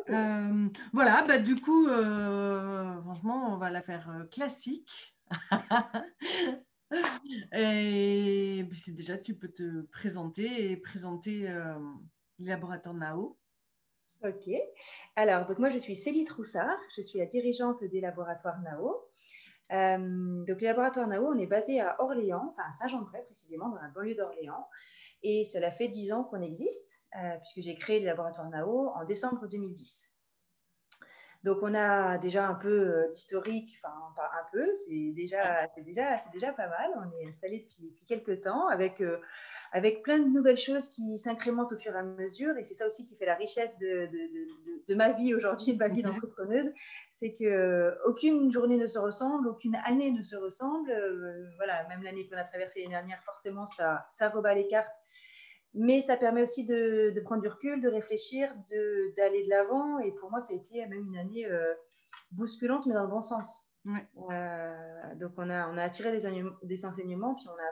Voilà, bah, du coup, franchement, on va la faire classique. Et puis, c'est déjà, tu peux te présenter et présenter les laboratoires NAO. Ok. Alors, donc moi, je suis Célie Troussard. Je suis la dirigeante des laboratoires NAO. Donc, les laboratoires NAO, on est basé à Orléans, enfin à Saint-Jean-de-Prez précisément, dans la banlieue d'Orléans. Et cela fait 10 ans qu'on existe, puisque j'ai créé les laboratoires NAO en décembre 2010. Donc, on a déjà un peu d'historique, enfin, pas un peu, c'est déjà pas mal. On est installé depuis quelques temps avec plein de nouvelles choses qui s'incrémentent au fur et à mesure. Et c'est ça aussi qui fait la richesse de ma vie aujourd'hui, de ma vie d'entrepreneuse. C'est qu'aucune journée ne se ressemble, aucune année ne se ressemble. Voilà, même l'année qu'on a traversée l'année dernière, forcément, ça rebat les cartes. Mais ça permet aussi de prendre du recul, de réfléchir, d'aller de l'avant. Et pour moi, ça a été même une année bousculante, mais dans le bon sens. Ouais. Donc, on a attiré des enseignements, puis on a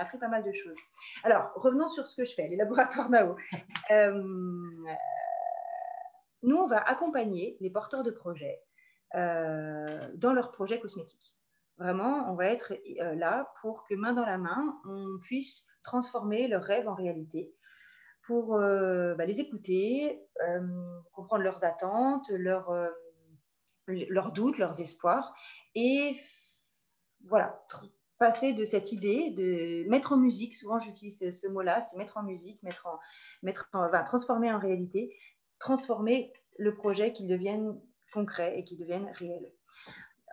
appris pas mal de choses. Alors, revenons sur ce que je fais, les laboratoires NAO. Nous, on va accompagner les porteurs de projets dans leurs projets cosmétiques. Vraiment, on va être là pour que main dans la main, on puisse transformer leurs rêves en réalité, pour les écouter, comprendre leurs attentes, leurs doutes, leurs espoirs, et voilà, passer de cette idée de mettre en musique, souvent j'utilise ce mot-là, c'est mettre en musique, transformer en réalité, transformer le projet, qu'il devienne concret et qu'il devienne réel.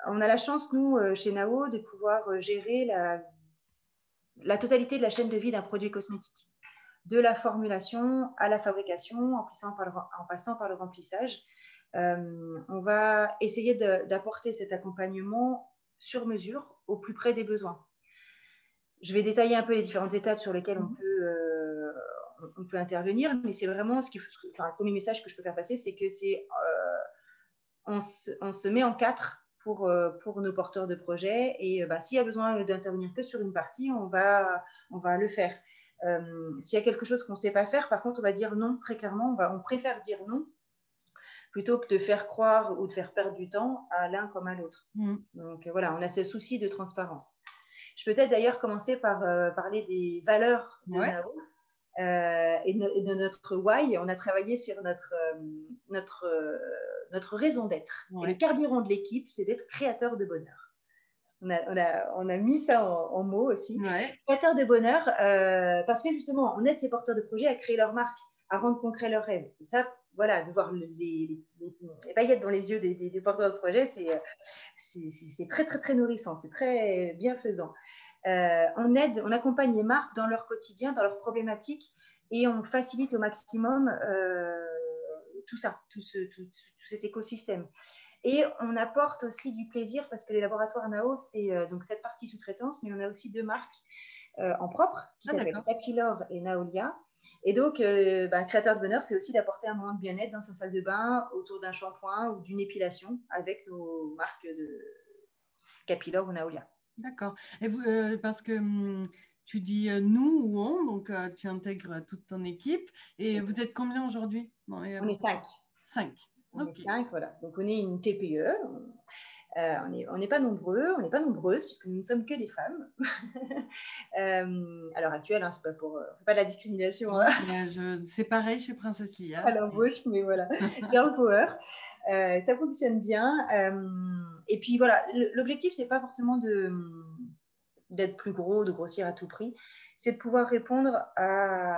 On a la chance, nous, chez NAO, de pouvoir gérer la totalité de la chaîne de vie d'un produit cosmétique, de la formulation à la fabrication, en passant par le remplissage. On va essayer d'apporter cet accompagnement sur mesure, au plus près des besoins. Je vais détailler un peu les différentes étapes sur lesquelles on peut intervenir, mais c'est vraiment le premier message que je peux faire passer, c'est que on se met en quatre pour nos porteurs de projets, et s'il y a besoin d'intervenir que sur une partie, on va le faire. S'il y a quelque chose qu'on ne sait pas faire, par contre, on va dire non très clairement. On préfère dire non plutôt que de faire croire ou de faire perdre du temps à l'un comme à l'autre. Donc voilà, on a ce souci de transparence. Je peux peut-être d'ailleurs commencer par parler des valeurs de NAO et de notre why. On a travaillé sur notre raison d'être. Et le carburant de l'équipe, c'est d'être créateur de bonheur. On a mis ça en mots aussi. Créateur de bonheur, parce que justement, on aide ces porteurs de projets à créer leur marque, à rendre concret leurs rêves. Et ça, voilà, de voir les paillettes dans les yeux des porteurs de projets, c'est très, très, très nourrissant, c'est très bienfaisant. On accompagne les marques dans leur quotidien, dans leurs problématiques, et on facilite au maximum tout ça, tout cet écosystème. Et on apporte aussi du plaisir, parce que les laboratoires NAO, c'est donc cette partie sous-traitance, mais on a aussi deux marques en propre qui s'appellent Capilor et Naolia. Et donc, créateur de bonheur, c'est aussi d'apporter un moment de bien-être dans sa salle de bain, autour d'un shampoing ou d'une épilation, avec nos marques de Capilor ou Naolia. D'accord. Et parce que tu dis nous ou on, donc tu intègres toute ton équipe. Et vous êtes combien aujourd'hui? On est 5. 5. On est 5, voilà. Donc, on est une TPE. On n'est pas nombreux, on n'est pas nombreuses, puisque nous ne sommes que des femmes. À l'heure actuelle, hein, c'est pas pas de la discrimination. C'est pareil chez Princesse Lia. À l'embauche, mais voilà, girl power. Ça fonctionne bien. Et puis voilà, l'objectif, c'est pas forcément d'être plus gros, de grossir à tout prix. C'est de pouvoir répondre à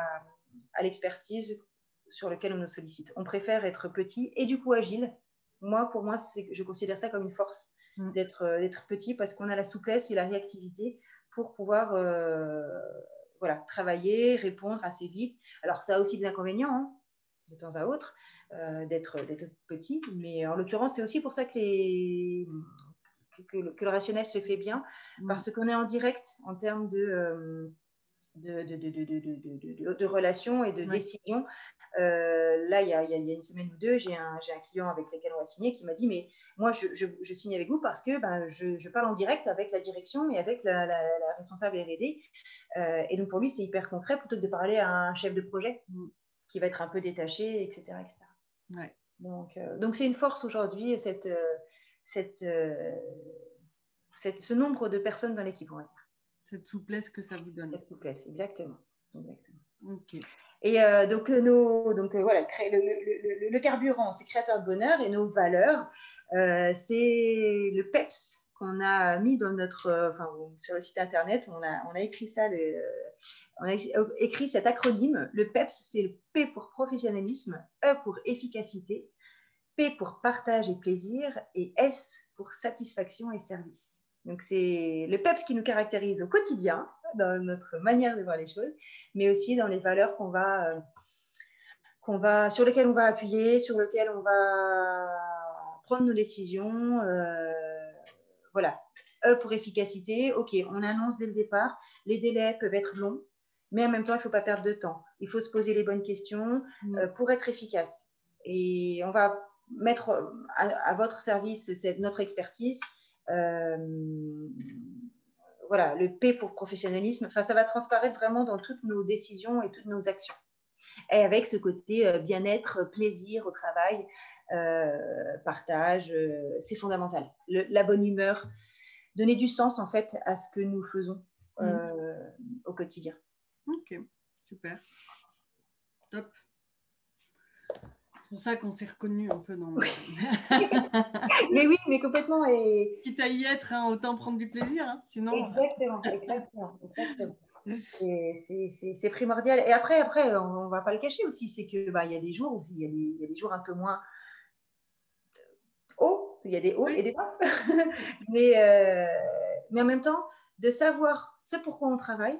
l'expertise sur laquelle on nous sollicite. On préfère être petit et du coup agile. Pour moi, je considère ça comme une force d'être petit, parce qu'on a la souplesse et la réactivité pour pouvoir travailler, répondre assez vite. Alors, ça a aussi des inconvénients, hein, de temps à autre, d'être petit. Mais en l'occurrence, c'est aussi pour ça que le rationnel se fait bien, parce qu'on est en direct en termes de relations et de décisions. Là, il y a une semaine ou deux, j'ai un client avec lequel on va signer qui m'a dit, mais moi, je signe avec vous parce que je parle en direct avec la direction et avec la responsable R&D. Et donc, pour lui, c'est hyper concret, plutôt que de parler à un chef de projet qui va être un peu détaché, etc. etc. Ouais. Donc c'est une force aujourd'hui, ce nombre de personnes dans l'équipe, on va dire. Cette souplesse que ça vous donne. Cette souplesse, exactement. Ok. Et donc voilà, le carburant, c'est créateur de bonheur, et nos valeurs, c'est le PEPS qu'on a mis dans sur le site internet. On a écrit ça, on a écrit cet acronyme. Le PEPS, c'est le P pour professionnalisme, E pour efficacité, P pour partage et plaisir, et S pour satisfaction et service. Donc, c'est le PEPS qui nous caractérise au quotidien, dans notre manière de voir les choses, mais aussi dans les valeurs sur lesquelles on va appuyer, sur lesquelles on va prendre nos décisions. Voilà. E pour efficacité, ok, on annonce dès le départ, les délais peuvent être longs, mais en même temps, il ne faut pas perdre de temps. Il faut se poser les bonnes questions pour être efficace. Et on va mettre à votre service notre expertise. Voilà, le P pour professionnalisme, enfin, ça va transparaître vraiment dans toutes nos décisions et toutes nos actions. Et avec ce côté bien-être, plaisir au travail, partage, c'est fondamental. La bonne humeur, donner du sens en fait à ce que nous faisons au quotidien. Ok, super. Top. C'est pour ça qu'on s'est reconnus un peu dans le... Mais oui, mais complètement. Et... Quitte à y être, hein, autant prendre du plaisir. Hein, sinon... Exactement. C'est primordial. Et après, on ne va pas le cacher aussi, c'est qu'il y a des jours où il y a des jours un peu moins hauts, il y a des hauts et des bas. mais en même temps, de savoir ce pourquoi on travaille,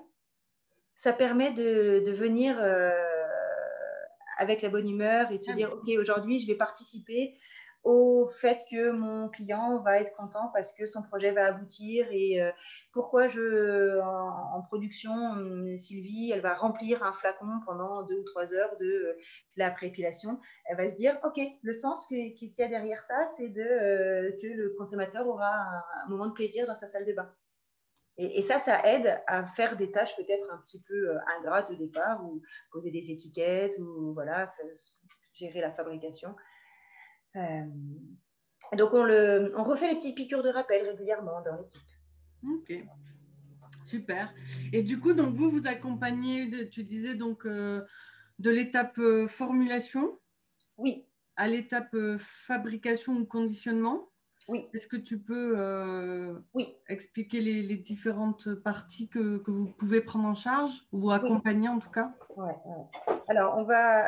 ça permet de venir avec la bonne humeur et de se dire, OK, aujourd'hui, je vais participer au fait que mon client va être content parce que son projet va aboutir. Et pourquoi en production, Sylvie, elle va remplir un flacon pendant 2 ou 3 heures de la préépilation. Elle va se dire, OK, le sens qu'il y a derrière ça, c'est que le consommateur aura un moment de plaisir dans sa salle de bain. Et ça aide à faire des tâches peut-être un petit peu ingrates au départ, ou poser des étiquettes, ou voilà, gérer la fabrication. Donc, on refait les petites piqûres de rappel régulièrement dans l'équipe. Ok, super. Et du coup, donc vous accompagnez, tu disais donc de l'étape formulation, oui, à l'étape fabrication ou conditionnement. Oui. Est-ce que tu peux oui. expliquer les différentes parties que vous pouvez prendre en charge ou accompagner en tout cas? Ouais. Alors,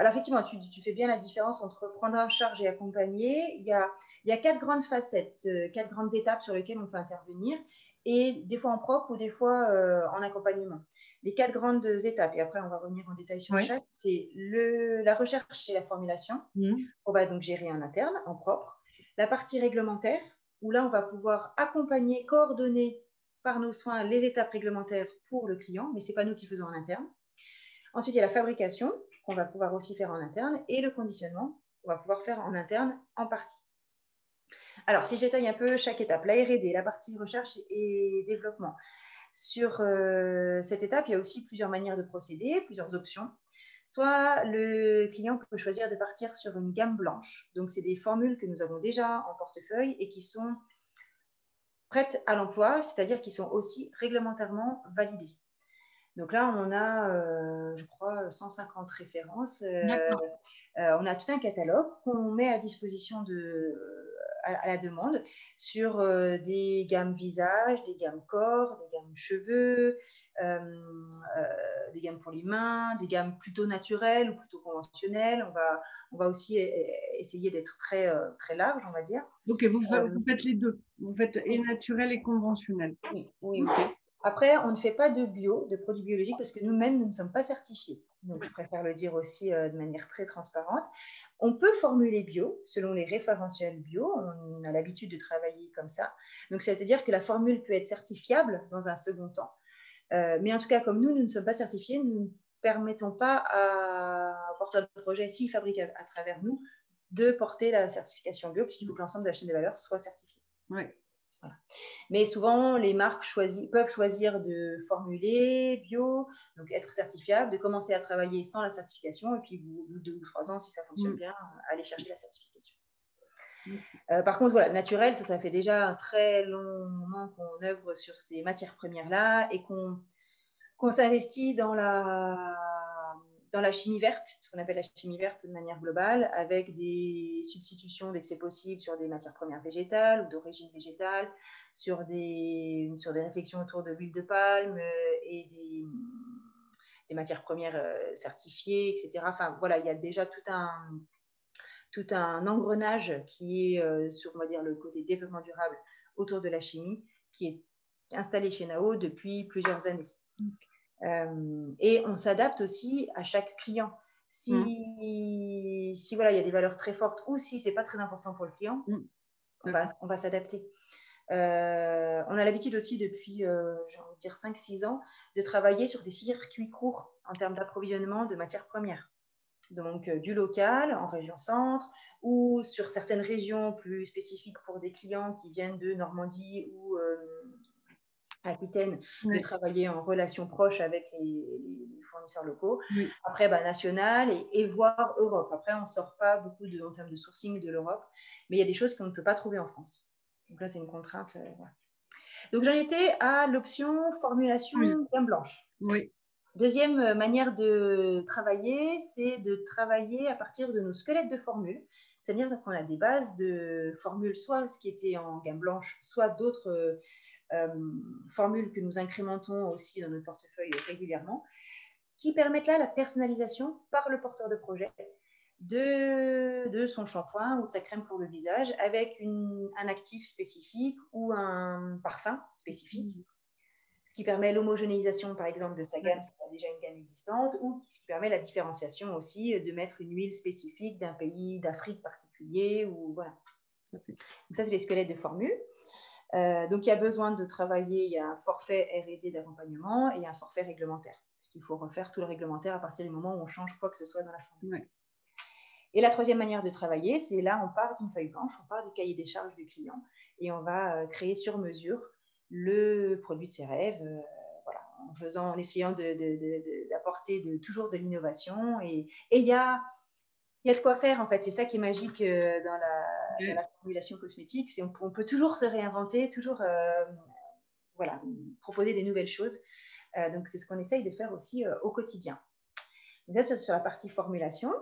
effectivement, tu fais bien la différence entre prendre en charge et accompagner. Il y a 4 grandes facettes, 4 grandes étapes sur lesquelles on peut intervenir, et des fois en propre ou des fois en accompagnement. Les 4 grandes étapes, et après on va revenir en détail sur chaque, c'est la recherche et la formulation. On va donc gérer en interne, en propre. La partie réglementaire, où là on va pouvoir accompagner, coordonner par nos soins les étapes réglementaires pour le client, mais ce n'est pas nous qui faisons en interne. Ensuite, il y a la fabrication, qu'on va pouvoir aussi faire en interne, et le conditionnement, qu'on va pouvoir faire en interne en partie. Alors, si je détaille un peu chaque étape, la R&D, la partie recherche et développement. Sur cette étape, il y a aussi plusieurs manières de procéder, plusieurs options. Soit le client peut choisir de partir sur une gamme blanche. Donc, c'est des formules que nous avons déjà en portefeuille et qui sont prêtes à l'emploi, c'est-à-dire qui sont aussi réglementairement validées. Donc là, on a, je crois, 150 références. On a tout un catalogue qu'on met à disposition à la demande sur des gammes visage, des gammes corps, des gammes cheveux, des gammes pour les mains, des gammes plutôt naturelles ou plutôt conventionnelles. On va aussi essayer d'être très, très large, on va dire. Ok, vous faites les deux. Vous faites et naturel et conventionnel. Oui. Après, on ne fait pas de produits biologiques, parce que nous-mêmes, nous ne sommes pas certifiés. Donc, je préfère le dire aussi de manière très transparente. On peut formuler bio selon les référentiels bio. On a l'habitude de travailler comme ça. Donc, c'est-à-dire que la formule peut être certifiable dans un second temps. Mais en tout cas, comme nous ne sommes pas certifiés, nous ne permettons pas à porteur de projet, s'il fabrique à travers nous, de porter la certification bio, puisqu'il faut que l'ensemble de la chaîne de valeur soit certifié. Oui. Voilà. Mais souvent, les marques peuvent choisir de formuler bio, donc être certifiable, de commencer à travailler sans la certification, et puis au bout de 2 ou 3 ans, si ça fonctionne bien, aller chercher la certification. Par contre, voilà, naturel, ça fait déjà un très long moment qu'on œuvre sur ces matières premières-là et qu'on s'investit dans la chimie verte, ce qu'on appelle la chimie verte de manière globale, avec des substitutions dès que c'est possible sur des matières premières végétales ou d'origine végétale, sur des réflexions autour de l'huile de palme et des matières premières certifiées, etc. Enfin, voilà, il y a déjà tout un engrenage qui est sur, on va dire, le côté développement durable autour de la chimie, qui est installé chez Nao depuis plusieurs années. Et on s'adapte aussi à chaque client. Si voilà, il y a des valeurs très fortes ou si ce n'est pas très important pour le client, on va s'adapter. On a l'habitude aussi depuis, j'ai envie de dire, 5-6 ans, de travailler sur des circuits courts en termes d'approvisionnement de matières premières. Donc, du local en région centre ou sur certaines régions plus spécifiques pour des clients qui viennent de Normandie ou Aquitaine, de travailler en relation proche avec les fournisseurs locaux. Après, national et voire Europe. Après, on ne sort pas beaucoup en termes de sourcing de l'Europe, mais il y a des choses qu'on ne peut pas trouver en France. Donc là, c'est une contrainte. Voilà. Donc, j'en étais à l'option formulation gamme blanche. Deuxième manière de travailler, c'est de travailler à partir de nos squelettes de formules. C'est-à-dire qu'on a des bases de formules, soit ce qui était en gamme blanche, soit d'autres formules que nous incrémentons aussi dans notre portefeuille régulièrement, qui permettent là la personnalisation par le porteur de projet de son shampoing ou de sa crème pour le visage avec un actif spécifique ou un parfum spécifique, ce qui permet l'homogénéisation, par exemple, de sa gamme, si elle a déjà une gamme existante, ou ce qui permet la différenciation aussi, de mettre une huile spécifique d'un pays d'Afrique particulier, ou voilà. Donc ça, c'est les squelettes de formules. Donc, il y a besoin de travailler, il y a un forfait R&D d'accompagnement et un forfait réglementaire, parce qu'il faut refaire tout le réglementaire à partir du moment où on change quoi que ce soit dans la formule. Et la troisième manière de travailler, c'est là, on part d'une feuille blanche, on part du cahier des charges du client, et on va créer sur mesure le produit de ses rêves, voilà, en essayant d'apporter toujours de l'innovation. Et il y a de quoi faire, en fait. C'est ça qui est magique dans la formulation cosmétique. C'est on peut toujours se réinventer, toujours voilà, proposer des nouvelles choses. Donc, c'est ce qu'on essaye de faire aussi au quotidien. Donc, là, c'est sur la partie formulation.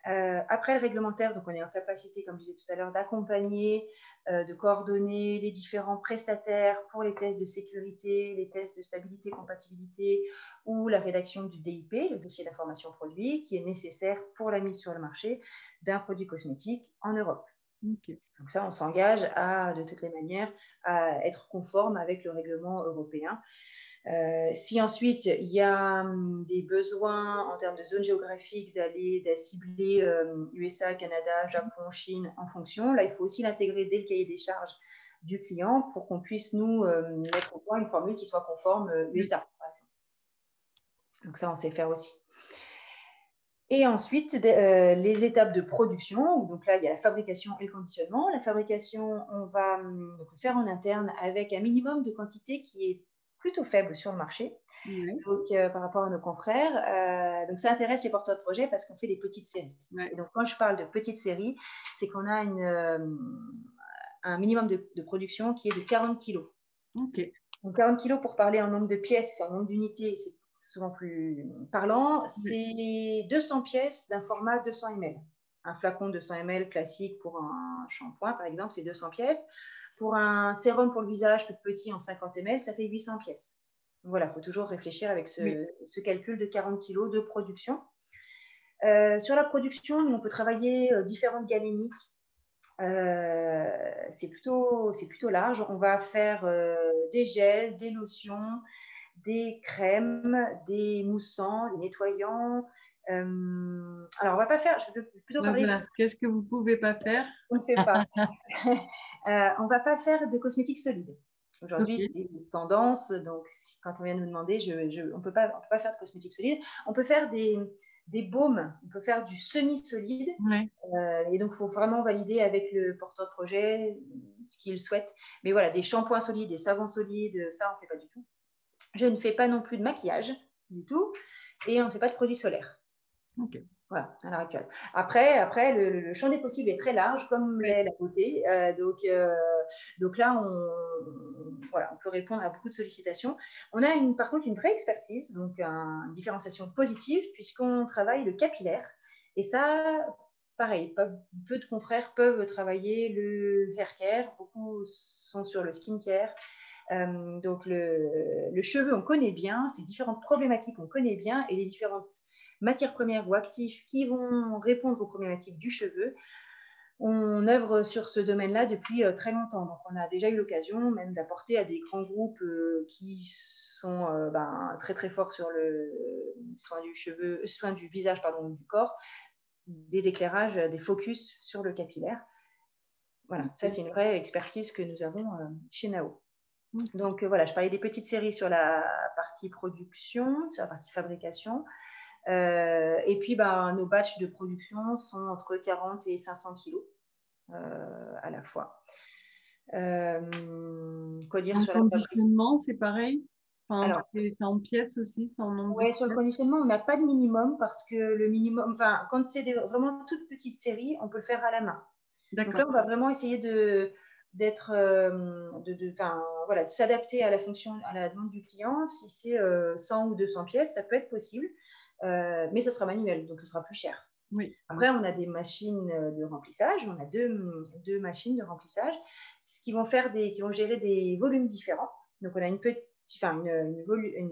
Après le réglementaire, donc on est en capacité, comme je disais tout à l'heure, d'accompagner, de coordonner les différents prestataires pour les tests de sécurité, les tests de stabilité, compatibilité ou la rédaction du DIP, le dossier d'information produit, qui est nécessaire pour la mise sur le marché d'un produit cosmétique en Europe. Donc ça, on s'engage de toutes les manières à être conforme avec le règlement européen. Si ensuite il y a des besoins en termes de zone géographique de cibler USA, Canada, Japon, Chine en fonction, là il faut aussi l'intégrer dès le cahier des charges du client pour qu'on puisse nous mettre au point une formule qui soit conforme USA, par exemple. Donc ça, on sait faire aussi. Et ensuite, les étapes de production. Donc là, il y a la fabrication et le conditionnement. La fabrication, on va donc le faire en interne avec un minimum de quantité qui est plutôt faible sur le marché. Donc, par rapport à nos confrères. Donc, ça intéresse les porteurs de projets parce qu'on fait des petites séries. Et donc, quand je parle de petites séries, c'est qu'on a un minimum de production qui est de 40 kilos. Donc, 40 kilos, pour parler en nombre de pièces, en nombre d'unités, c'est souvent plus parlant. C'est 200 pièces d'un format 200 ml. Un flacon 200 ml classique pour un shampoing, par exemple, c'est 200 pièces. Pour un sérum pour le visage plus petit en 50 ml, ça fait 800 pièces. Donc voilà, il faut toujours réfléchir avec ce calcul de 40 kg de production. Sur la production, nous, on peut travailler différentes galéniques. C'est plutôt large. On va faire des gels, des lotions, des crèmes, des moussants, des nettoyants. Alors, on va pas faire, je vais plutôt parler... Voilà. Qu'est-ce que vous ne pouvez pas faire? On ne sait pas. On ne va pas faire de cosmétiques solides. Aujourd'hui, c'est des tendances. Donc, quand on vient nous demander, on ne peut pas faire de cosmétiques solides. On peut faire des des baumes, on peut faire du semi-solide. Ouais. Et donc, il faut vraiment valider avec le porteur de projet ce qu'il souhaite. Mais voilà, des shampoings solides, des savons solides, ça, on ne fait pas du tout. Je ne fais pas non plus de maquillage du tout. Et on ne fait pas de produits solaires. Ok. Voilà, à l'heure actuelle. Après le champ des possibles est très large, comme l'est la beauté. Donc là, voilà, on peut répondre à beaucoup de sollicitations. On a par contre une vraie expertise, donc une différenciation positive, puisqu'on travaille le capillaire. Et ça, pareil, peu de confrères peuvent travailler le hair care. Beaucoup sont sur le skincare. Donc le cheveu, on connaît bien, ces différentes problématiques, on connaît bien, et les différentes matières premières ou actifs qui vont répondre aux problématiques du cheveu. On œuvre sur ce domaine-là depuis très longtemps. Donc, on a déjà eu l'occasion même d'apporter à des grands groupes qui sont très, très forts sur le soin du visage, pardon, du corps, des éclairages, des focus sur le capillaire. Voilà, ça, c'est une vraie expertise que nous avons chez Nao. Donc, voilà, je parlais des petites séries sur la partie production, sur la partie fabrication. Et puis, nos batchs de production sont entre 40 et 500 kilos à la fois. Quoi dire sur le conditionnement, c'est pareil? Enfin, alors, c'est en pièces aussi, c'est en nombre de pièces. sur le conditionnement, on n'a pas de minimum parce que le minimum, quand c'est vraiment toutes petites séries, on peut le faire à la main. Donc là, on va vraiment essayer de s'adapter à la fonction, à la demande du client. Si c'est 100 ou 200 pièces, ça peut être possible, mais ça sera manuel, donc ce sera plus cher. Oui. Après, on a des machines de remplissage. On a deux machines de remplissage qui vont gérer des volumes différents. Donc, on a une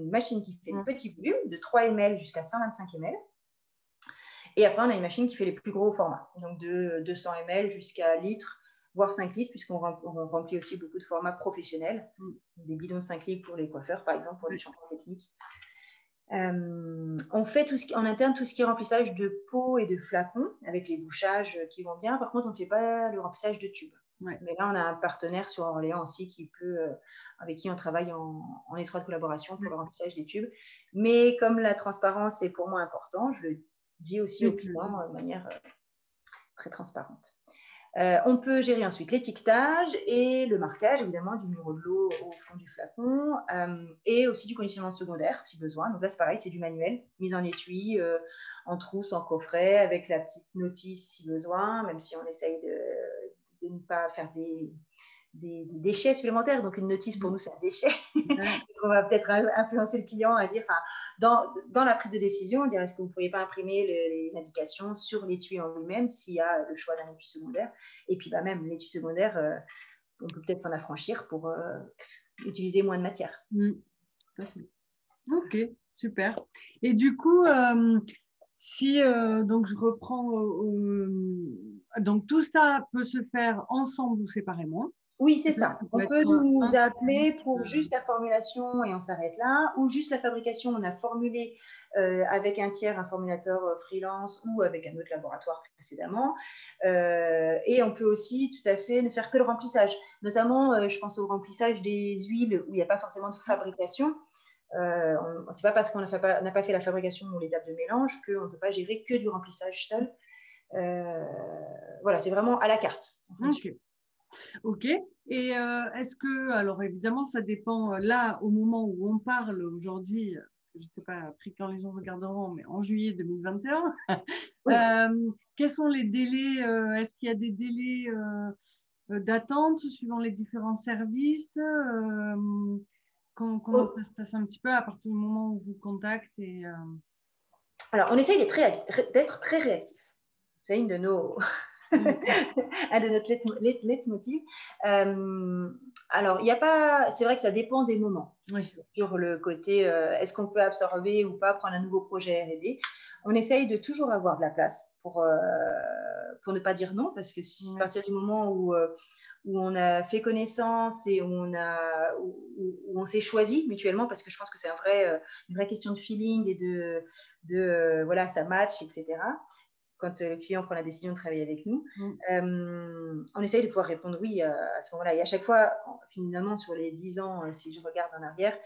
machine qui fait des petits volumes de 3 ml jusqu'à 125 ml. Et après, on a une machine qui fait les plus gros formats, donc de 200 ml jusqu'à litres, voire 5 litres, puisqu'on remplit aussi beaucoup de formats professionnels, des bidons de 5 litres pour les coiffeurs, par exemple, pour les shampoings techniques. On fait en interne tout ce qui est remplissage de pots et de flacons avec les bouchages qui vont bien. Par contre, on ne fait pas le remplissage de tubes. Ouais. Mais là, on a un partenaire sur Orléans aussi avec qui on travaille en étroite collaboration pour le remplissage des tubes. Mais comme la transparence est pour moi important, je le dis aussi aux clients de manière très transparente. On peut gérer ensuite l'étiquetage et le marquage, évidemment, du numéro de l'eau au fond du flacon et aussi du conditionnement secondaire, si besoin. Donc là, c'est pareil, c'est du manuel, mise en étui, en trousse, en coffret, avec la petite notice si besoin, même si on essaye de ne pas faire des déchets supplémentaires. Donc, une notice, pour nous, c'est un déchet. On va peut-être influencer le client à dire, dans la prise de décision, dire est-ce que vous ne pourriez pas imprimer les indications sur l'étui en lui-même s'il y a le choix d'un étui secondaire. Et puis, même l'étui secondaire, on peut peut-être s'en affranchir pour utiliser moins de matière. Ok, super. Et du coup, si donc je reprends, donc tout ça peut se faire ensemble ou séparément. Oui, c'est ça. On peut nous appeler pour juste la formulation et on s'arrête là, ou juste la fabrication, on a formulé avec un tiers, un formulateur freelance ou avec un autre laboratoire précédemment. Et on peut aussi tout à fait ne faire que le remplissage. Notamment, je pense au remplissage des huiles où il n'y a pas forcément de fabrication. C'est pas parce qu'on n'a pas fait la fabrication ou l'étape de mélange qu'on ne peut pas gérer que du remplissage seul. Voilà, c'est vraiment à la carte. Ok. Et est-ce que, alors évidemment, ça dépend là, au moment où on parle aujourd'hui, je ne sais pas après quand les gens regarderont, mais en juillet 2021, oui. Quels sont les délais est-ce qu'il y a des délais d'attente suivant les différents services comment ça se passe un petit peu à partir du moment où on vous contacte Alors, on essaye d'être très réactif. C'est une de nos... un de notre leitmotiv. Alors, il n'y a pas... C'est vrai que ça dépend des moments. Oui. Sur le côté, est-ce qu'on peut absorber ou pas, prendre un nouveau projet R&D. On essaye de toujours avoir de la place pour ne pas dire non, parce que à partir du moment où on a fait connaissance et où on s'est choisi mutuellement, parce que je pense que c'est une vraie question de feeling et voilà, ça match, etc. Quand le client prend la décision de travailler avec nous, on essaye de pouvoir répondre oui à ce moment-là. Et à chaque fois, finalement, sur les 10 ans, si je regarde en arrière,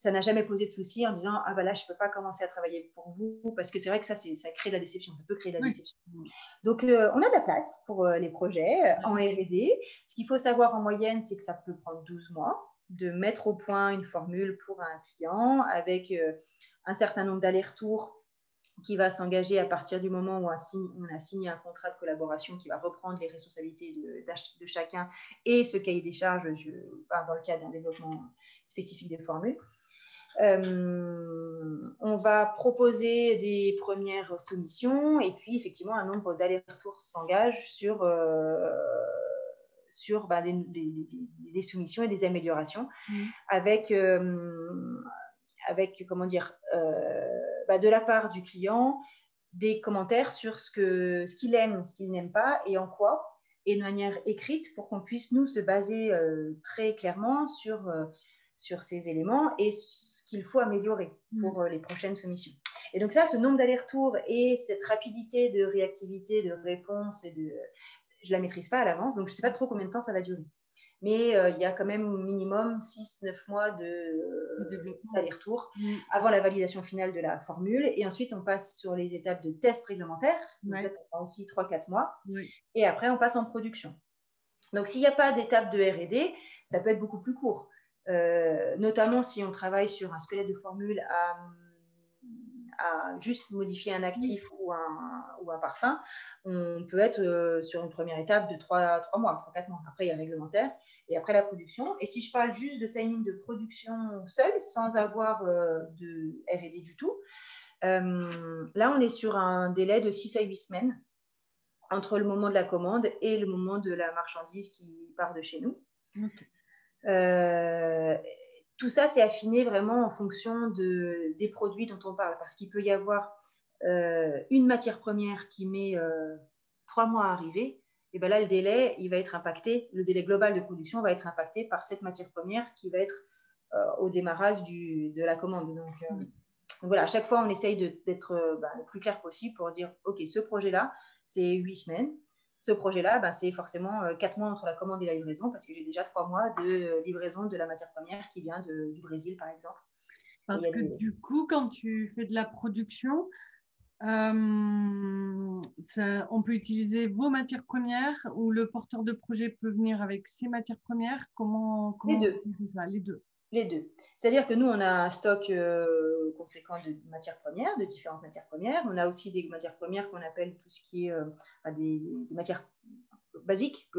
ça n'a jamais posé de souci en disant ah bah là je peux pas commencer à travailler pour vous, parce que c'est vrai que ça crée de la déception, ça peut créer de la déception. Donc on a de la place pour les projets en R&D. Ce qu'il faut savoir en moyenne, c'est que ça peut prendre 12 mois de mettre au point une formule pour un client avec un certain nombre d'allers-retours qui va s'engager à partir du moment où on a signé un contrat de collaboration qui va reprendre les responsabilités de chacun et ce cahier des charges dans le cadre d'un développement spécifique des formules. On va proposer des premières soumissions et puis effectivement un nombre d'allers-retours s'engage sur des soumissions et des améliorations avec comment dire de la part du client des commentaires sur ce qu'il aime, ce qu'il n'aime pas et en quoi, et de manière écrite pour qu'on puisse nous se baser très clairement sur ces éléments et ce qu'il faut améliorer pour les prochaines soumissions. Et donc ça, ce nombre d'allers-retours et cette rapidité de réactivité, de réponse, je ne la maîtrise pas à l'avance, donc je ne sais pas trop combien de temps ça va durer. Mais il y a quand même au minimum 6-9 mois d'aller-retour avant la validation finale de la formule. Et ensuite, on passe sur les étapes de test réglementaire. Donc là, ça prend aussi 3-4 mois. Et après, on passe en production. Donc, s'il n'y a pas d'étape de R&D, ça peut être beaucoup plus court. Notamment si on travaille sur un squelette de formule à juste modifier un actif ou un parfum, on peut être sur une première étape de 3-4 mois. Après, il y a le réglementaire et après la production. Et si je parle juste de timing de production seul, sans avoir de R&D du tout, là, on est sur un délai de 6 à 8 semaines entre le moment de la commande et le moment de la marchandise qui part de chez nous. Tout ça, c'est affiné vraiment en fonction des produits dont on parle, parce qu'il peut y avoir une matière première qui met 3 mois à arriver, et bien là, le délai, il va être impacté, le délai global de production va être impacté par cette matière première qui va être au démarrage de la commande. Donc voilà, à chaque fois, on essaye d'être le plus clair possible pour dire, OK, ce projet-là, c'est 8 semaines. Ce projet-là, c'est forcément 4 mois entre la commande et la livraison parce que j'ai déjà 3 mois de livraison de la matière première qui vient du Brésil, par exemple. Parce que du coup, quand tu fais de la production, on peut utiliser vos matières premières ou le porteur de projet peut venir avec ses matières premières. Comment les deux. on fait ça? Les deux. Les deux. C'est-à-dire que nous, on a un stock conséquent de matières premières, de différentes matières premières. On a aussi des matières premières qu'on appelle tout ce qui est des matières basiques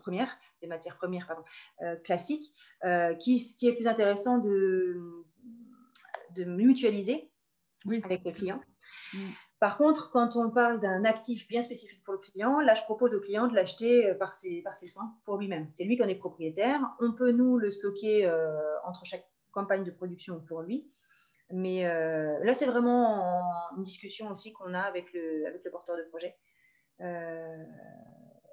premières, des matières premières classiques, qui est plus intéressant de mutualiser avec le client. Par contre, quand on parle d'un actif bien spécifique pour le client, là, je propose au client de l'acheter par ses soins pour lui-même. C'est lui qui en est propriétaire. On peut, nous, le stocker entre chaque campagne de production pour lui. Mais là, c'est vraiment une discussion aussi qu'on a avec le porteur de projet.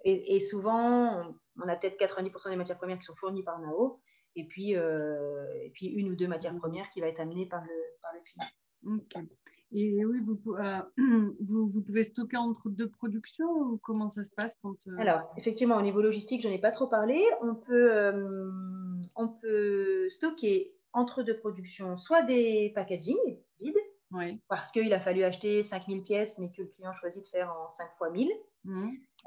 Et souvent, on a peut-être 90% des matières premières qui sont fournies par Nao, et puis une ou deux matières premières qui va être amenée par le client. Ok. Et oui, vous pouvez stocker entre deux productions ou comment ça se passe quand Alors, effectivement, au niveau logistique, je n'en ai pas trop parlé. On peut stocker entre deux productions soit des packaging vides, parce qu'il a fallu acheter 5000 pièces, mais que le client choisit de faire en 5 fois 1000.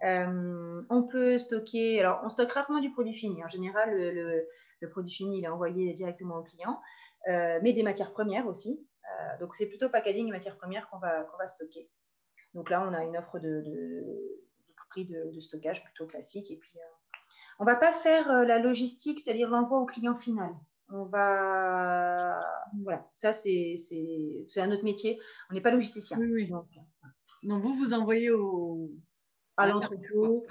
On peut stocker, alors on stocke rarement du produit fini. En général, le produit fini, il est envoyé directement au client, mais des matières premières aussi. Donc, c'est plutôt packaging et matières premières qu'on va stocker. Donc là, on a une offre de prix de stockage plutôt classique. Et puis, on ne va pas faire la logistique, c'est-à-dire l'envoi au client final. Voilà, ça, c'est un autre métier. On n'est pas logisticien. Oui. Donc, vous envoyez à l'entrepôt,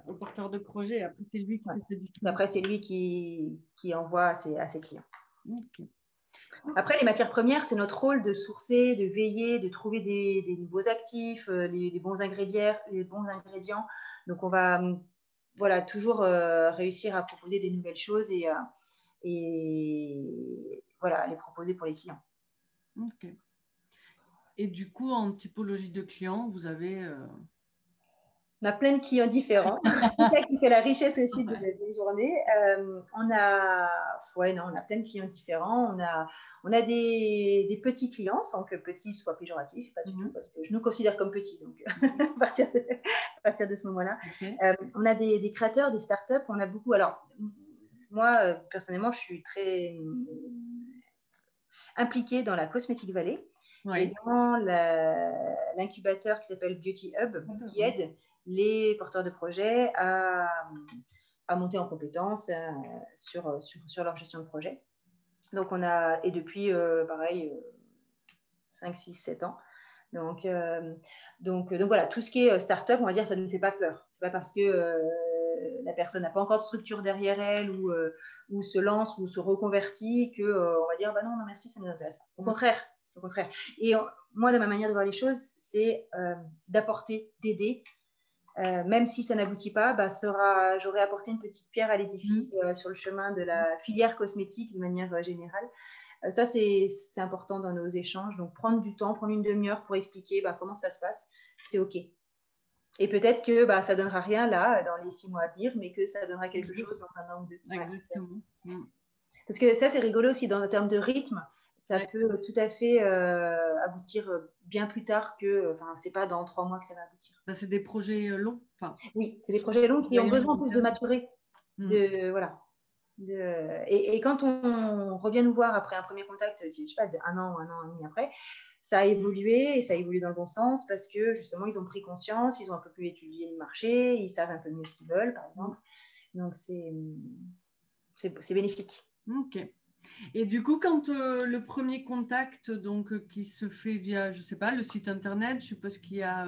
au porteur de projet. Après, c'est lui qui fait sa distribution. Après, c'est lui qui envoie à ses clients. Okay. Après, les matières premières, c'est notre rôle de sourcer, de veiller, de trouver des nouveaux actifs, les bons ingrédients. Donc, on va toujours réussir à proposer des nouvelles choses et voilà, les proposer pour les clients. Ok. Et du coup, en typologie de clients, vous avez On a plein de clients différents. C'est ça qui fait la richesse aussi des journées. Ouais, non, on a plein de clients différents. On a des petits clients, sans que petits soient péjoratifs, pas du tout, parce que je nous considère comme petits, donc à partir de ce moment-là. Okay. On a des créateurs, des startups, on a beaucoup. Alors, moi, personnellement, je suis très impliquée dans la Cosmetic Valley. Ouais. Et dans l'incubateur qui s'appelle Beauty Hub, qui aide les porteurs de projets à monter en compétences sur leur gestion de projet. Donc, on a, et depuis, pareil, 5, 6, 7 ans. Donc voilà, tout ce qui est start-up, on va dire, ça ne nous fait pas peur. Ce n'est pas parce que la personne n'a pas encore de structure derrière elle ou se lance ou se reconvertit qu'on va dire, bah non, merci, ça ne nous intéresse pas. Au contraire. Et moi, de ma manière de voir les choses, c'est d'apporter, d'aider. Même si ça n'aboutit pas, bah, j'aurais apporté une petite pierre à l'édifice sur le chemin de la filière cosmétique de manière générale. Ça, c'est important dans nos échanges. Donc, prendre du temps, prendre une demi-heure pour expliquer comment ça se passe, c'est OK. Et peut-être que ça ne donnera rien là, dans les 6 mois à venir, mais que ça donnera quelque chose dans un an ou deux. Exactement. Ouais. Parce que ça, c'est rigolo aussi dans le terme de rythme. Ça peut tout à fait aboutir bien plus tard que, c'est pas dans 3 mois que ça va aboutir. C'est des projets longs. Oui, c'est des projets longs qui ont besoin en plus de maturer. Voilà. Et quand on revient nous voir après un premier contact, je sais pas, un an et demi après, ça a évolué et ça a évolué dans le bon sens parce que justement, ils ont pris conscience, ils ont un peu plus étudié le marché, ils savent un peu mieux ce qu'ils veulent, par exemple. Donc, c'est bénéfique. Ok. Et du coup, quand le premier contact qui se fait via, je sais pas, le site internet, je suppose qu'il y a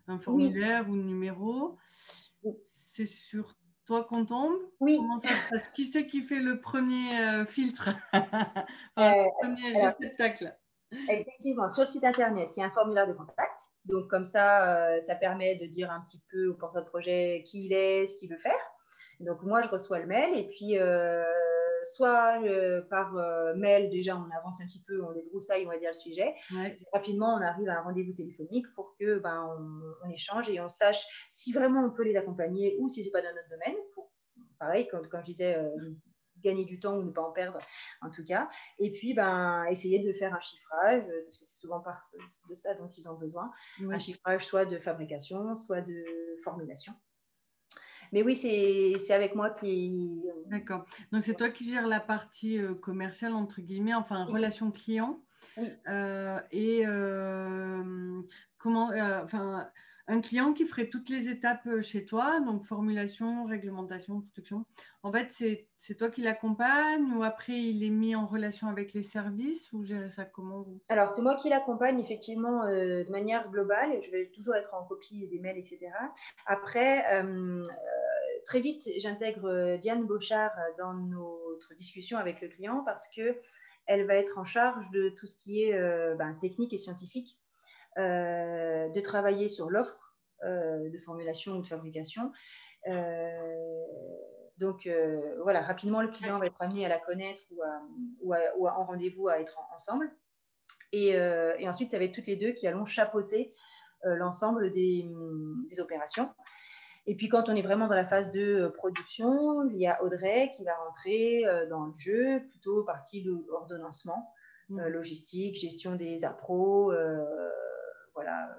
un formulaire ou un numéro, c'est sur toi qu'on tombe? Oui. Comment ça se passe? Qui c'est qui fait le premier filtre? Le premier réceptacle? Effectivement, sur le site internet, il y a un formulaire de contact. Donc, comme ça, ça permet de dire un petit peu au porteur de projet qui il est, ce qu'il veut faire. Donc, moi, je reçois le mail et puis soit par mail, déjà, on avance un petit peu, on débroussaille, on va dire, le sujet. Ouais. Rapidement, on arrive à un rendez-vous téléphonique pour que on échange et on sache si vraiment on peut les accompagner ou si ce n'est pas dans notre domaine. Pareil, comme je disais, gagner du temps ou ne pas en perdre, en tout cas. Et puis, essayer de faire un chiffrage, parce que c'est souvent de ça dont ils ont besoin. Oui. Un chiffrage soit de fabrication, soit de formulation. Mais oui, c'est avec moi qui… D'accord. Donc, c'est toi qui gères la partie commerciale, entre guillemets, enfin, oui. Relation client. Oui. Comment… un client qui ferait toutes les étapes chez toi, donc formulation, réglementation, production. En fait, c'est toi qui l'accompagne ou après, il est mis en relation avec les services? Vous gérez ça comment, vous? Alors, c'est moi qui l'accompagne effectivement de manière globale. Je vais toujours être en copie des mails, etc. Après, très vite, j'intègre Diane Beauchard dans notre discussion avec le client parce qu'elle va être en charge de tout ce qui est technique et scientifique, de travailler sur l'offre de formulation ou de fabrication. Donc, voilà, rapidement, le client va être amené à la connaître ou en rendez-vous à être ensemble. Et ensuite, ça va être toutes les deux qui allons chapeauter l'ensemble des opérations. Et puis, quand on est vraiment dans la phase de production, il y a Audrey qui va rentrer dans le jeu, plutôt partie de ordonnancement, logistique, gestion des appros, voilà,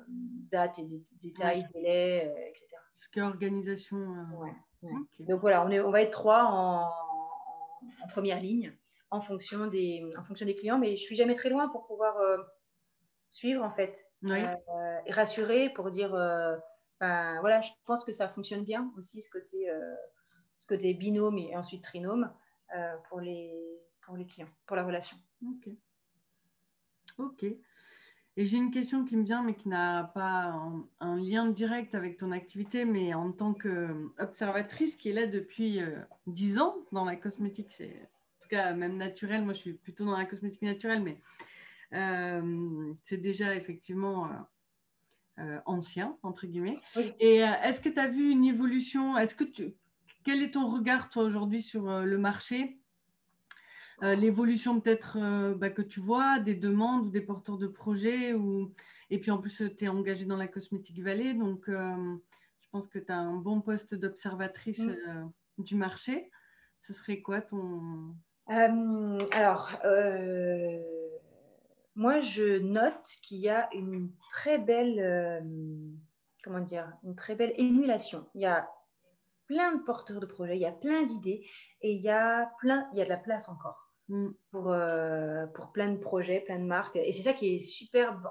date et détails, délais, etc. Ce qui est organisation. Ouais. Okay. Donc voilà, on va être 3 en première ligne en fonction des clients, mais je ne suis jamais très loin pour pouvoir suivre en fait, et rassurer pour dire voilà, je pense que ça fonctionne bien aussi ce côté binôme et ensuite trinôme pour les clients, pour la relation. Ok. Et j'ai une question qui me vient, mais qui n'a pas un lien direct avec ton activité, mais en tant qu'observatrice qui est là depuis 10 ans dans la cosmétique, c'est en tout cas même naturel, moi je suis plutôt dans la cosmétique naturelle, mais c'est déjà effectivement ancien, entre guillemets. Oui. Et est-ce que tu as vu une évolution? Quel est ton regard, toi, aujourd'hui, sur le marché? L'évolution peut-être que tu vois, des demandes ou des porteurs de projets, et puis en plus tu es engagé dans la Cosmetic Valley, donc je pense que tu as un bon poste d'observatrice du marché. Ce serait quoi ton… Alors, moi, je note qu'il y a une très belle, comment dire, une très belle émulation. Il y a plein de porteurs de projets, il y a plein d'idées et il y a de la place encore pour plein de projets, plein de marques. Et c'est ça qui est super, bon,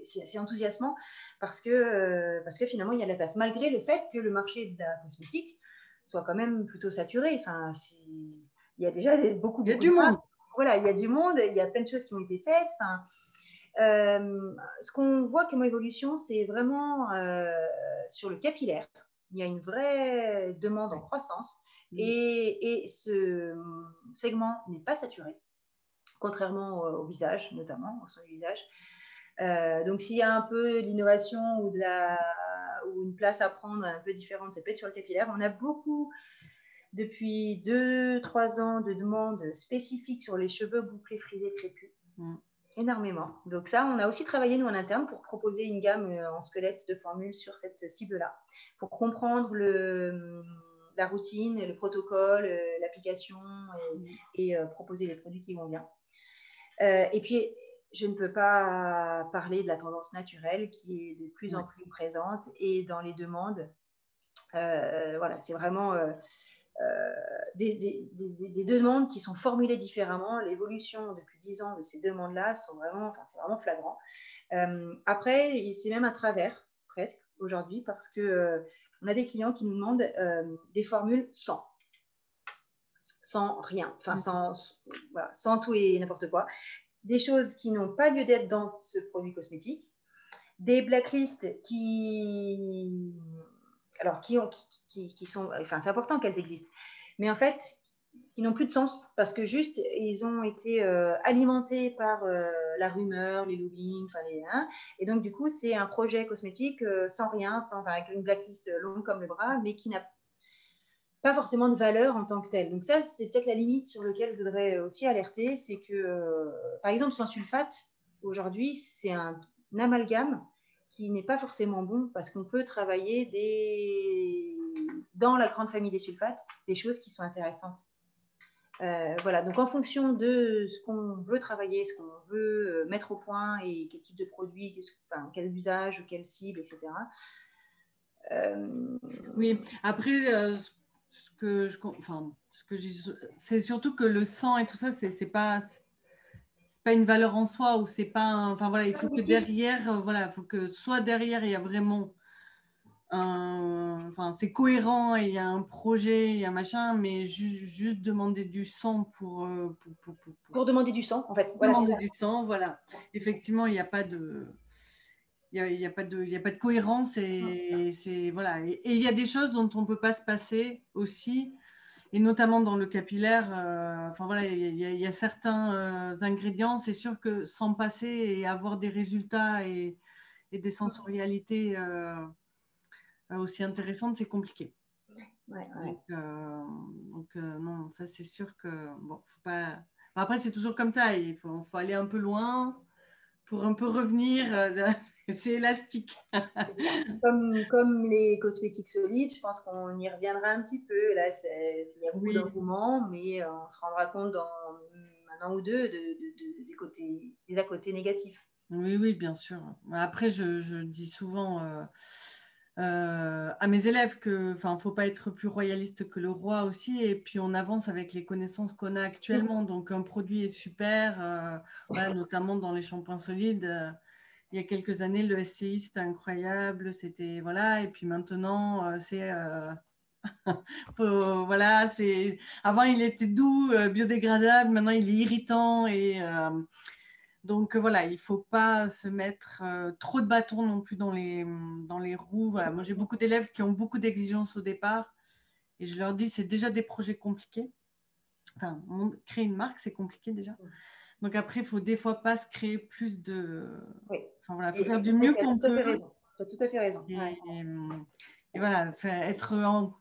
c'est enthousiasmant parce que finalement, il y a de la place, malgré le fait que le marché de la cosmétique soit quand même plutôt saturé. Enfin, il y a déjà beaucoup Il y a de du monde. Voilà, il y a du monde, il y a plein de choses qui ont été faites. Enfin, ce qu'on voit comme évolution, c'est vraiment sur le capillaire. Il y a une vraie demande en croissance et ce segment n'est pas saturé, contrairement au visage, notamment au soin du visage. Donc, s'il y a un peu d'innovation ou une place à prendre un peu différente, ça peut être sur le capillaire. On a beaucoup, depuis 2-3 ans, de demandes spécifiques sur les cheveux bouclés, frisés, crépus. Énormément. Donc ça, on a aussi travaillé, nous, en interne, pour proposer une gamme en squelette de formules sur cette cible-là, pour comprendre la routine, le protocole, l'application et proposer les produits qui vont bien. Et puis, je ne peux pas parler de la tendance naturelle qui est de plus en plus présente et dans les demandes. Voilà, c'est vraiment des demandes qui sont formulées différemment. L'évolution depuis 10 ans de ces demandes-là c'est vraiment flagrant. Après, c'est même à travers, presque, aujourd'hui, parce qu'on a des clients qui nous demandent des formules sans rien, enfin sans tout et n'importe quoi. Des choses qui n'ont pas lieu d'être dans ce produit cosmétique, des blacklists qui sont, enfin, c'est important qu'elles existent, mais en fait, qui n'ont plus de sens parce que juste, ils ont été alimentés par la rumeur, les lobbying, et donc du coup, c'est un projet cosmétique sans rien, avec une blacklist longue comme le bras, mais qui n'a pas forcément de valeur en tant que telle. Donc ça, c'est peut-être la limite sur laquelle je voudrais aussi alerter, c'est que, par exemple, sans sulfate, aujourd'hui, c'est un amalgame qui n'est pas forcément bon parce qu'on peut travailler dans la grande famille des sulfates, des choses qui sont intéressantes. Voilà, donc en fonction de ce qu'on veut travailler, ce qu'on veut mettre au point et quel type de produit, quel usage, quelle cible, etc. Oui, après, c'est surtout que le sang et tout ça, c'est pas une valeur en soi ou c'est pas enfin voilà, il faut que derrière, voilà, il faut que soit derrière il y a vraiment enfin c'est cohérent et il y a un projet, il y a un machin, mais juste demander du sang pour demander du sang, en fait. Voilà, demander du sang, voilà. Effectivement, il n'y a pas de il y a pas de cohérence et voilà. Et il y a des choses dont on ne peut pas se passer aussi, et notamment dans le capillaire. Enfin voilà, il y a certains ingrédients, c'est sûr que sans passer et avoir des résultats et des sensorialités aussi intéressantes, c'est compliqué. Donc non, ça c'est sûr que bon, faut pas. Après, c'est toujours comme ça, il faut aller un peu loin pour un peu revenir. C'est élastique. Comme les cosmétiques solides, je pense qu'on y reviendra un petit peu. Là, il y a beaucoup d'engouement, mais on se rendra compte dans un an ou deux des à côté négatifs. Oui, bien sûr. Après, je dis souvent à mes élèves que, enfin, faut pas être plus royaliste que le roi aussi. Et puis, on avance avec les connaissances qu'on a actuellement. Donc, un produit est super, voilà, notamment dans les shampoings solides. Il y a quelques années, le SCI, c'était incroyable. C'était, voilà. Et puis maintenant, voilà, avant, il était doux, biodégradable. Maintenant, il est irritant donc voilà, il ne faut pas se mettre trop de bâtons non plus dans les roues. Voilà. Moi, j'ai beaucoup d'élèves qui ont beaucoup d'exigences au départ et je leur dis c'est déjà des projets compliqués. Enfin, créer une marque, c'est compliqué déjà. Donc après, il faut des fois pas se créer plus de… Oui. Enfin voilà, il faut faire du mieux qu'on peut. Tu as tout à fait raison. Et voilà, être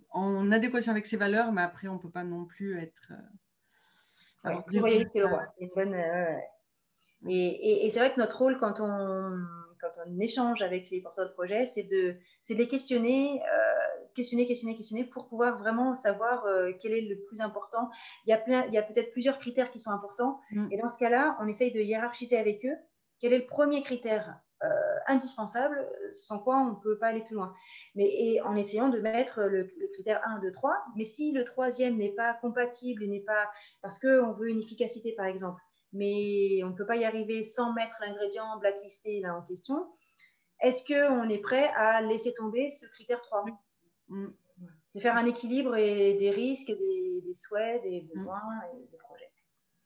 en adéquation avec ses valeurs, mais après, on ne peut pas non plus être… plus royaliste que le roi. C'est une bonne… Et c'est vrai que notre rôle quand on échange avec les porteurs de projets, c'est de les questionner questionner pour pouvoir vraiment savoir quel est le plus important. Il y a peut-être plusieurs critères qui sont importants. Et dans ce cas-là, on essaye de hiérarchiser avec eux quel est le premier critère indispensable, sans quoi on ne peut pas aller plus loin. Et en essayant de mettre le critère 1, 2, 3. Mais si le troisième n'est pas compatible, n'est pas, parce qu'on veut une efficacité, par exemple, mais on ne peut pas y arriver sans mettre l'ingrédient blacklisté là en question, est-ce qu'on est prêt à laisser tomber ce critère 3 ? C'est faire un équilibre et des risques, des souhaits, des besoins et des projets.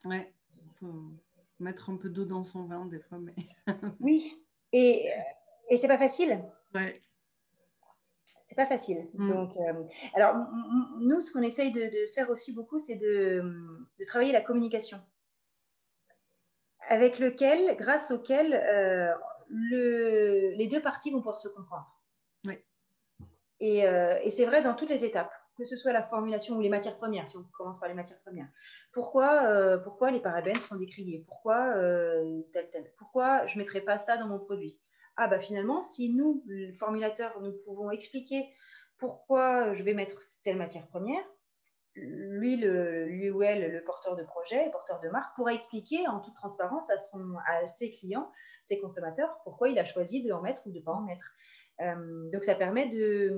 Ouais, il faut mettre un peu d'eau dans son vin des fois. Mais... oui, et c'est pas facile. Ouais. C'est pas facile. Donc, alors, nous, ce qu'on essaye de faire aussi beaucoup, c'est de travailler la communication, avec lequel, grâce auquel les deux parties vont pouvoir se comprendre. Oui. Et c'est vrai dans toutes les étapes, que ce soit la formulation ou les matières premières, si on commence par les matières premières. Pourquoi les parabènes seront décriés ? Pourquoi tel ? Pourquoi je ne mettrai pas ça dans mon produit ? Ah bah finalement, si nous, le formulateur, nous pouvons expliquer pourquoi je vais mettre telle matière première, lui ou elle, le porteur de projet, le porteur de marque, pourra expliquer en toute transparence à ses clients, ses consommateurs, pourquoi il a choisi de en mettre ou de ne pas en mettre. Donc, ça permet de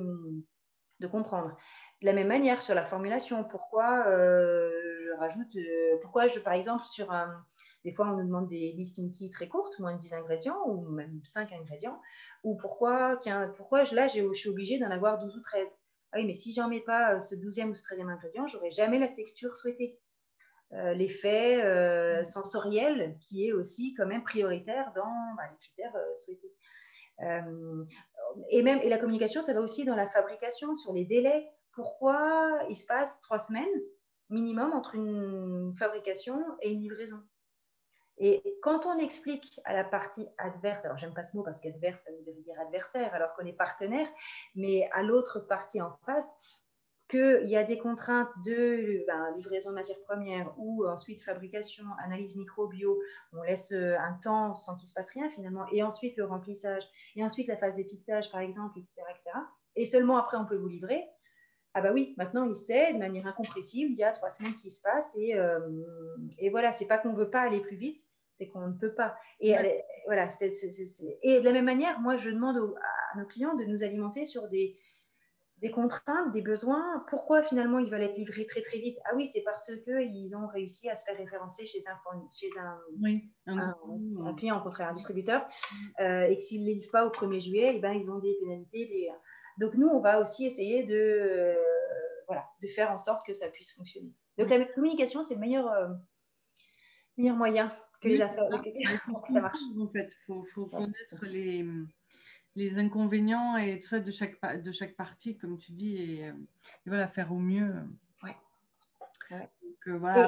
comprendre. De la même manière, sur la formulation, pourquoi je rajoute, par exemple, des fois, on nous demande des listing key très courtes, moins de 10 ingrédients, ou même 5 ingrédients, ou pourquoi là, je suis obligée d'en avoir 12 ou 13. Ah oui, mais si j'en mets pas ce 12e ou ce 13e ingrédient, j'aurai jamais la texture souhaitée. L'effet sensoriel qui est aussi quand même prioritaire dans les critères souhaités. Et la communication, ça va aussi dans la fabrication, sur les délais. Pourquoi il se passe 3 semaines minimum entre une fabrication et une livraison ? Et quand on explique à la partie adverse, alors j'aime pas ce mot parce qu'adverse, ça veut dire adversaire, alors qu'on est partenaire, mais à l'autre partie en face, qu'il y a des contraintes de livraison de matières premières ou ensuite fabrication, analyse microbio, on laisse un temps sans qu'il se passe rien finalement, et ensuite le remplissage, et ensuite la phase d'étiquetage par exemple, etc., etc. Et seulement après on peut vous livrer. Ah bah oui, maintenant il sait de manière incompressible, il y a 3 semaines qui se passent et voilà, c'est pas qu'on veut pas aller plus vite, c'est qu'on ne peut pas. Et voilà, et de la même manière, moi je demande à nos clients de nous alimenter sur des contraintes, des besoins. Pourquoi finalement ils veulent être livrés très très vite ? Ah oui, c'est parce qu'ils ont réussi à se faire référencer chez un client, au contraire, un distributeur, et que s'ils ne les livrent pas au 1er juillet, ils ont des pénalités. Donc nous, on va aussi essayer de faire en sorte que ça puisse fonctionner. Donc la communication, c'est le meilleur moyen que les affaires pour que ça marche. En fait, il faut connaître les inconvénients et tout ça de chaque partie, comme tu dis, et voilà, faire au mieux. Ouais. Donc, voilà,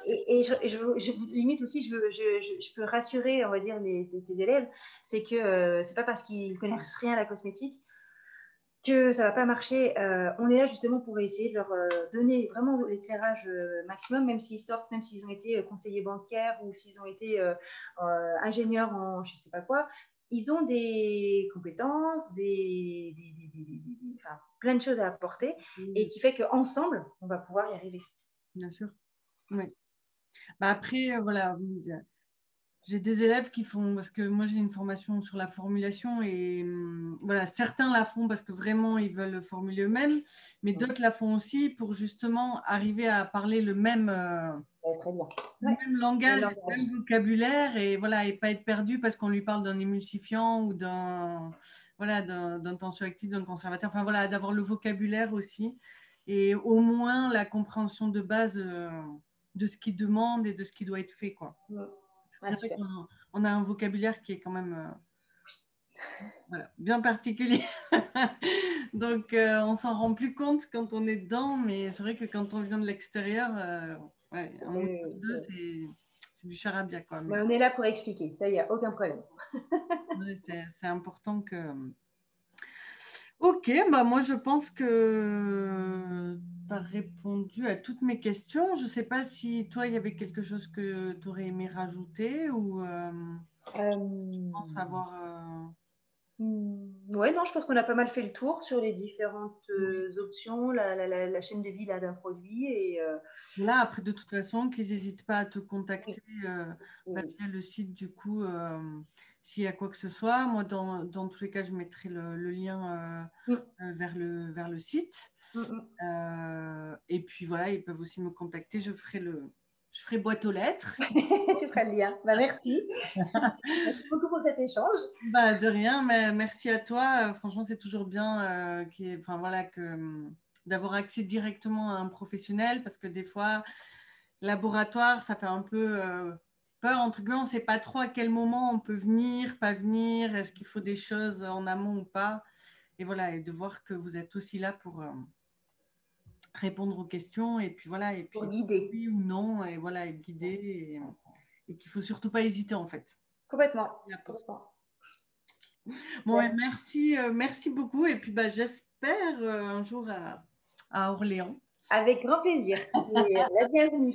limite aussi, je peux rassurer, on va dire, tes élèves, c'est que c'est pas parce qu'ils connaissent rien à la cosmétique que ça va pas marcher. On est là justement pour essayer de leur donner vraiment l'éclairage maximum, même s'ils sortent, même s'ils ont été conseillers bancaires ou s'ils ont été ingénieurs en je sais pas quoi. Ils ont des compétences, plein de choses à apporter et qui fait qu'ensemble, on va pouvoir y arriver. Bien sûr. Oui. Après, voilà, j'ai des élèves qui font, parce que moi j'ai une formation sur la formulation et voilà, certains la font parce que vraiment ils veulent formuler eux-mêmes, mais d'autres la font aussi pour justement arriver à parler le même, très bien. même langage, le même vocabulaire et voilà, et pas être perdu parce qu'on lui parle d'un émulsifiant ou d'un tensioactif, d'un conservateur, enfin voilà, d'avoir le vocabulaire aussi et au moins la compréhension de base de ce qu'il demande et de ce qui doit être fait, quoi. C'est vrai qu'on a un vocabulaire qui est quand même bien particulier. Donc, on s'en rend plus compte quand on est dedans, mais c'est vrai que quand on vient de l'extérieur, un mot ou deux, c'est du charabia, quoi. Mais on est là pour expliquer, ça, il n'y a aucun problème. C'est important que... Ok, moi je pense que tu as répondu à toutes mes questions. Je ne sais pas si toi, il y avait quelque chose que tu aurais aimé rajouter ou tu penses avoir... Ouais, non, je pense qu'on a pas mal fait le tour sur les différentes options, la chaîne de vie là, d'un produit. Et, Là, après, de toute façon, qu'ils n'hésitent pas à te oui, contacter oui, via le site, du coup, s'il y a quoi que ce soit. Moi, dans tous les cas, je mettrai le lien oui. vers le site. Et puis voilà, ils peuvent aussi me contacter. Je ferai boîte aux lettres. Tu feras le lien. Bah, merci. Merci beaucoup pour cet échange. Bah, de rien, mais merci à toi. Franchement, c'est toujours bien enfin, voilà, d'avoir accès directement à un professionnel parce que des fois, laboratoire, ça fait un peu peur, entre guillemets. On ne sait pas trop à quel moment on peut venir, pas venir, est-ce qu'il faut des choses en amont ou pas. Et voilà, et de voir que vous êtes aussi là pour répondre aux questions et puis voilà, et Pour puis guider. oui ou non, et voilà, et guider et qu'il ne faut surtout pas hésiter en fait. Complètement. Complètement. Bon, et merci, merci beaucoup. Et puis, bah, j'espère un jour à Orléans. Avec grand plaisir. Tu es la bienvenue.